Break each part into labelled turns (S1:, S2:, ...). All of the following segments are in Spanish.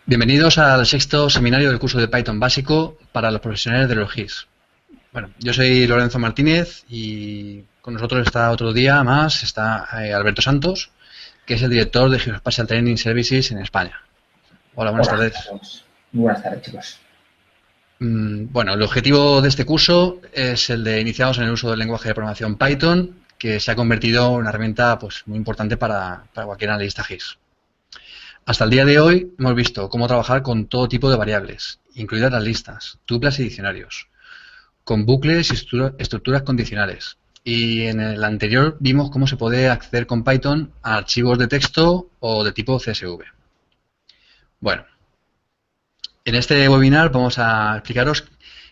S1: Bienvenidos al sexto seminario del curso de Python básico para los profesionales de los GIS. Bueno, yo soy Lorenzo Martínez y con nosotros está otro día más, está Alberto Santos, que es el director de Geospatial Training Services en España. Hola, buenas
S2: Hola
S1: tardes.
S2: a todos. Muy buenas tardes, chicos.
S1: Bueno, el objetivo de este curso es el de iniciados en el uso del lenguaje de programación Python, que se ha convertido en una herramienta pues, muy importante para cualquier analista GIS. Hasta el día de hoy hemos visto cómo trabajar con todo tipo de variables, incluidas las listas, tuplas y diccionarios, con bucles y estructuras condicionales. Y en el anterior vimos cómo se puede acceder con Python a archivos de texto o de tipo CSV. Bueno, en este webinar vamos a explicaros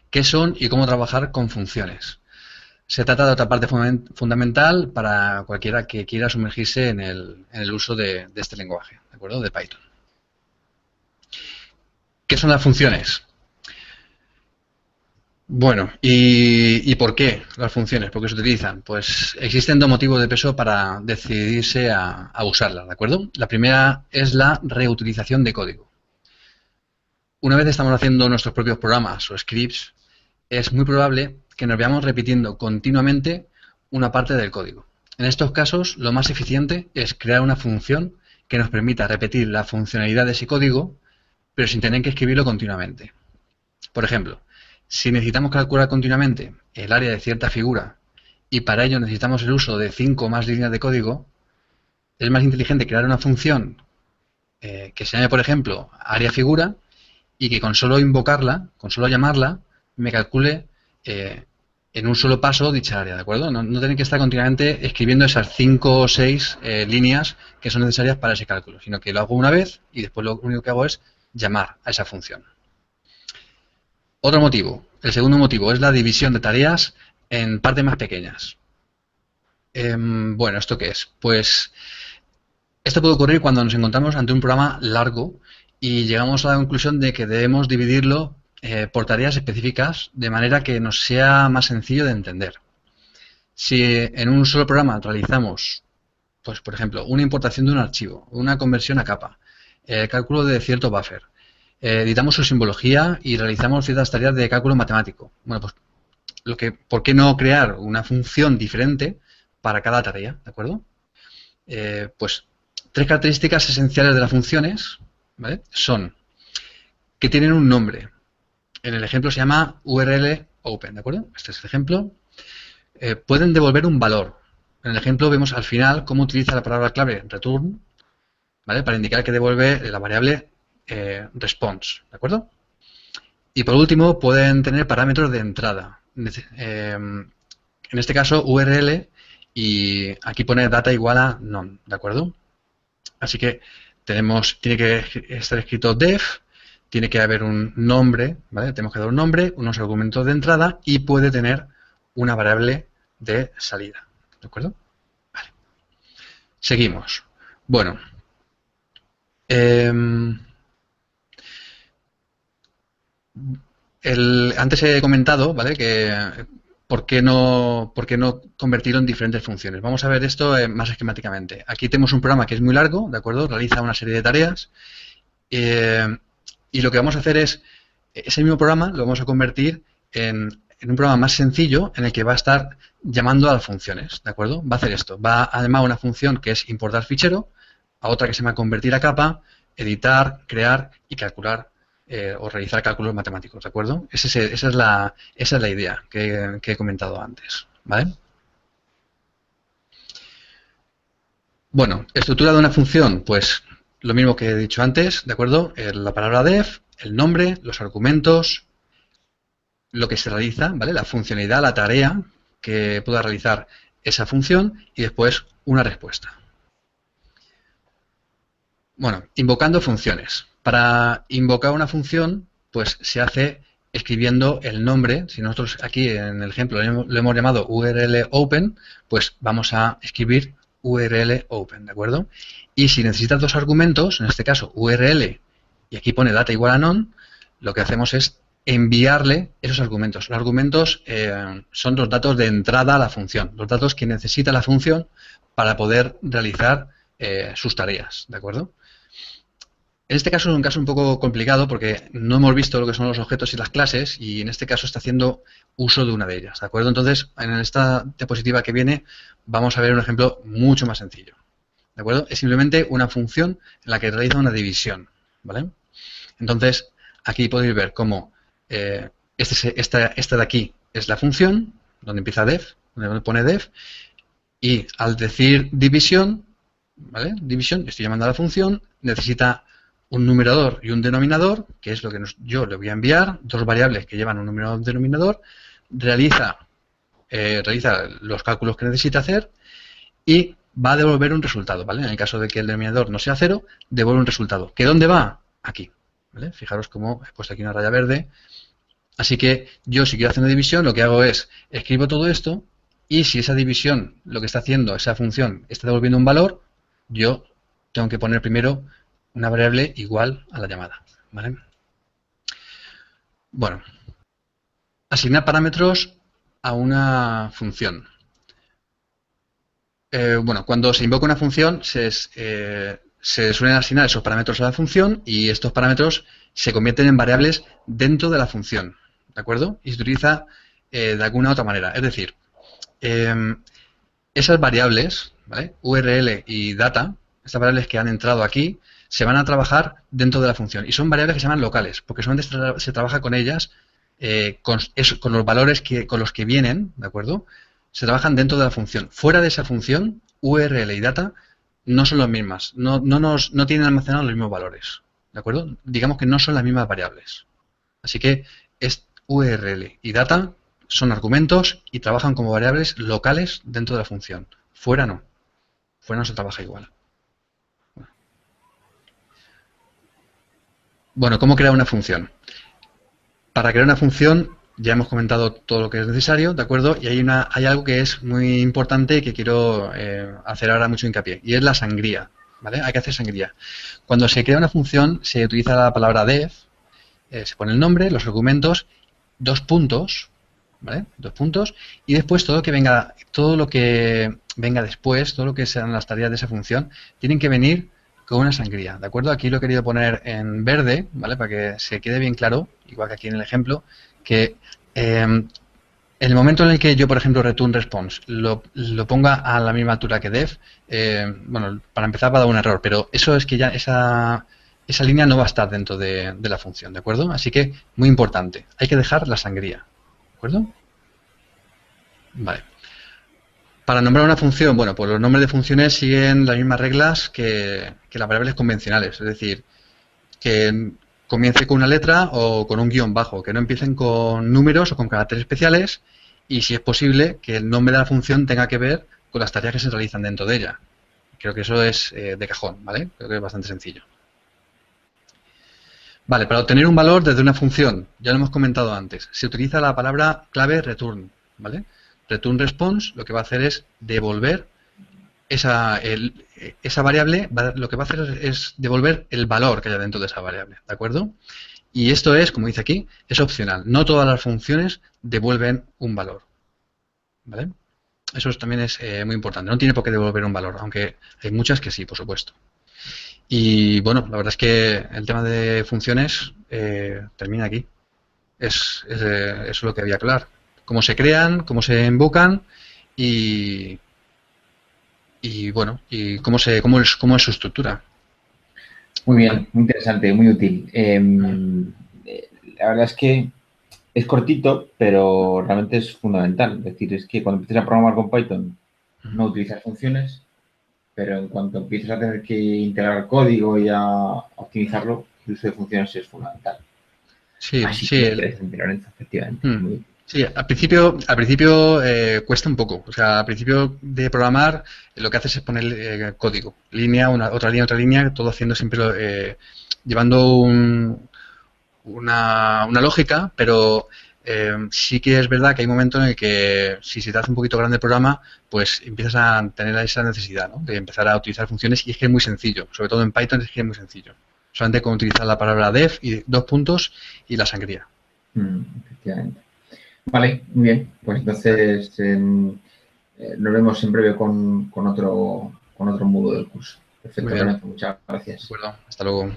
S1: qué son y cómo trabajar con funciones. Se trata de otra parte fundamental para cualquiera que quiera sumergirse en el uso de este lenguaje, ¿de acuerdo? De Python. ¿Qué son las funciones? Bueno, ¿y por qué las funciones? ¿Por qué se utilizan? Pues existen dos motivos de peso para decidirse a usarlas, ¿de acuerdo? La primera es la reutilización de código. Una vez estamos haciendo nuestros propios programas o scripts, es muy probable que nos veamos repitiendo continuamente una parte del código. En estos casos, lo más eficiente es crear una función que nos permita repetir la funcionalidad de ese código, pero sin tener que escribirlo continuamente. Por ejemplo, si necesitamos calcular continuamente el área de cierta figura y para ello necesitamos el uso de 5 o más líneas de código, es más inteligente crear una función que se llame, por ejemplo, área figura y que con solo invocarla, con solo llamarla, me calcule en un solo paso dicha área, ¿de acuerdo? No tener que estar continuamente escribiendo esas 5 o 6 líneas que son necesarias para ese cálculo, sino que lo hago una vez y después lo único que hago es llamar a esa función. Otro motivo, el segundo motivo, es la división de tareas en partes más pequeñas. Bueno, ¿esto qué es? Pues esto puede ocurrir cuando nos encontramos ante un programa largo y llegamos a la conclusión de que debemos dividirlo por tareas específicas de manera que nos sea más sencillo de entender. Si en un solo programa realizamos, pues por ejemplo, una importación de un archivo, una conversión a capa, el cálculo de cierto buffer, editamos su simbología y realizamos ciertas tareas de cálculo matemático. Bueno, pues ¿por qué no crear una función diferente para cada tarea? ¿De acuerdo? Pues tres características esenciales de las funciones, ¿vale? Son que tienen un nombre. En el ejemplo se llama URL open, ¿de acuerdo? Este es el ejemplo. Pueden devolver un valor. En el ejemplo vemos al final cómo utiliza la palabra clave return, ¿vale? Para indicar que devuelve la variable response, ¿de acuerdo? Y por último, pueden tener parámetros de entrada. En este caso, URL y aquí pone data igual a none, ¿de acuerdo? Así que tiene que estar escrito def, tiene que haber un nombre, ¿vale? Tenemos que dar un nombre, unos argumentos de entrada y puede tener una variable de salida, ¿de acuerdo? Vale. Seguimos. Bueno. Antes he comentado, ¿vale? Que ¿por qué no convertirlo en diferentes funciones? Vamos a ver esto más esquemáticamente. Aquí tenemos un programa que es muy largo, ¿de acuerdo? Realiza una serie de tareas y lo que vamos a hacer es, ese mismo programa lo vamos a convertir en un programa más sencillo en el que va a estar llamando a las funciones, ¿de acuerdo? Va a hacer esto, va a llamar a una función que es importar fichero, a otra que se llama convertir a capa, editar, crear y calcular o realizar cálculos matemáticos, ¿de acuerdo? Esa es la idea que he comentado antes, ¿vale? Bueno, estructura de una función, pues lo mismo que he dicho antes, ¿de acuerdo? La palabra def, el nombre, los argumentos, lo que se realiza, ¿vale? La funcionalidad, la tarea que pueda realizar esa función y después una respuesta. Bueno, invocando funciones. Para invocar una función, pues se hace escribiendo el nombre. Si nosotros aquí en el ejemplo lo hemos llamado URL open, pues vamos a escribir URL open, ¿de acuerdo? Y si necesitas dos argumentos, en este caso URL, y aquí pone data igual a none, lo que hacemos es enviarle esos argumentos. Los argumentos son los datos de entrada a la función, los datos que necesita la función para poder realizar sus tareas, ¿de acuerdo? En este caso es un caso un poco complicado porque no hemos visto lo que son los objetos y las clases y en este caso está haciendo uso de una de ellas, ¿de acuerdo? Entonces, en esta diapositiva que viene vamos a ver un ejemplo mucho más sencillo, ¿de acuerdo? Es simplemente una función en la que realiza una división, ¿vale? Entonces, aquí podéis ver cómo esta de aquí es la función, donde empieza def, donde pone def, y al decir división, ¿vale? División, estoy llamando a la función, necesita un numerador y un denominador, que es lo que yo le voy a enviar, dos variables que llevan un numerador y un denominador, realiza los cálculos que necesita hacer y va a devolver un resultado, ¿vale? En el caso de que el denominador no sea 0, devuelve un resultado. ¿Que dónde va? Aquí, ¿vale? Fijaros cómo he puesto aquí una raya verde. Así que yo, si quiero hacer una división, lo que hago es escribo todo esto y si esa división, lo que está haciendo esa función, está devolviendo un valor, yo tengo que poner primero una variable igual a la llamada, ¿vale? Bueno, asignar parámetros a una función. Bueno, cuando se invoca una función se suelen asignar esos parámetros a la función y estos parámetros se convierten en variables dentro de la función, ¿de acuerdo? Y se utiliza de alguna otra manera. Es decir, esas variables, ¿vale? URL y data, estas variables que han entrado aquí, se van a trabajar dentro de la función. Y son variables que se llaman locales, porque solamente se trabaja con ellas, con los valores con los que vienen, ¿de acuerdo? Se trabajan dentro de la función. Fuera de esa función, URL y data no son las mismas, no tienen almacenados los mismos valores, ¿de acuerdo? Digamos que no son las mismas variables. Así que URL y data son argumentos y trabajan como variables locales dentro de la función. Fuera no. Fuera no se trabaja igual. Bueno, ¿cómo crear una función? Para crear una función ya hemos comentado todo lo que es necesario, ¿de acuerdo? Y hay algo que es muy importante y que quiero hacer ahora mucho hincapié, y es la sangría, ¿vale? Hay que hacer sangría. Cuando se crea una función se utiliza la palabra def, se pone el nombre, los argumentos, dos puntos, ¿vale? Dos puntos, y después todo lo que venga después, todo lo que sean las tareas de esa función, tienen que venir con una sangría, ¿de acuerdo? Aquí lo he querido poner en verde, ¿vale? Para que se quede bien claro, igual que aquí en el ejemplo, que en el momento en el que yo, por ejemplo, return response lo ponga a la misma altura que def, bueno, para empezar va a dar un error, pero eso es que ya esa línea no va a estar dentro de la función, ¿de acuerdo? Así que, muy importante, hay que dejar la sangría, ¿de acuerdo? Vale. Para nombrar una función, bueno, pues los nombres de funciones siguen las mismas reglas que las variables convencionales, es decir, que comience con una letra o con un guión bajo, que no empiecen con números o con caracteres especiales y, si es posible, que el nombre de la función tenga que ver con las tareas que se realizan dentro de ella. Creo que eso es de cajón, ¿vale? Creo que es bastante sencillo. Vale, para obtener un valor desde una función, ya lo hemos comentado antes, se utiliza la palabra clave return, ¿vale? Return response lo que va a hacer es devolver esa variable, lo que va a hacer es devolver el valor que haya dentro de esa variable, ¿de acuerdo? Y esto es, como dice aquí, es opcional. No todas las funciones devuelven un valor, ¿vale? Eso también es muy importante. No tiene por qué devolver un valor, aunque hay muchas que sí, por supuesto. Y bueno, la verdad es que el tema de funciones termina aquí. Eso es lo que había que hablar. Cómo se crean, cómo se invocan y bueno, y cómo es su estructura.
S2: Muy
S1: ¿Vale?
S2: bien, muy interesante, muy útil. La verdad es que es cortito, pero realmente es fundamental. Es decir, es que cuando empieces a programar con Python no utilizas funciones, pero en cuanto empieces a tener que integrar código y a optimizarlo, el uso de funciones es fundamental.
S1: Sí,
S2: Así
S1: sí.
S2: que interesante, Lorenzo, efectivamente. Muy bien.
S1: Sí, al principio cuesta un poco. O sea, al principio de programar lo que haces es poner código, línea, otra línea, todo haciendo siempre llevando una lógica, pero sí que es verdad que hay momentos en el que si se te hace un poquito grande el programa, pues empiezas a tener esa necesidad, ¿no? De empezar a utilizar funciones y es que es muy sencillo, sobre todo en Python es que es muy sencillo. Solamente con utilizar la palabra def y dos puntos y la sangría.
S2: Efectivamente. Vale, muy bien. Pues entonces nos vemos en breve con otro módulo del curso.
S1: Muy
S2: Perfecto,
S1: bien, de
S2: Lorenzo. Muchas gracias.
S1: acuerdo. Hasta luego.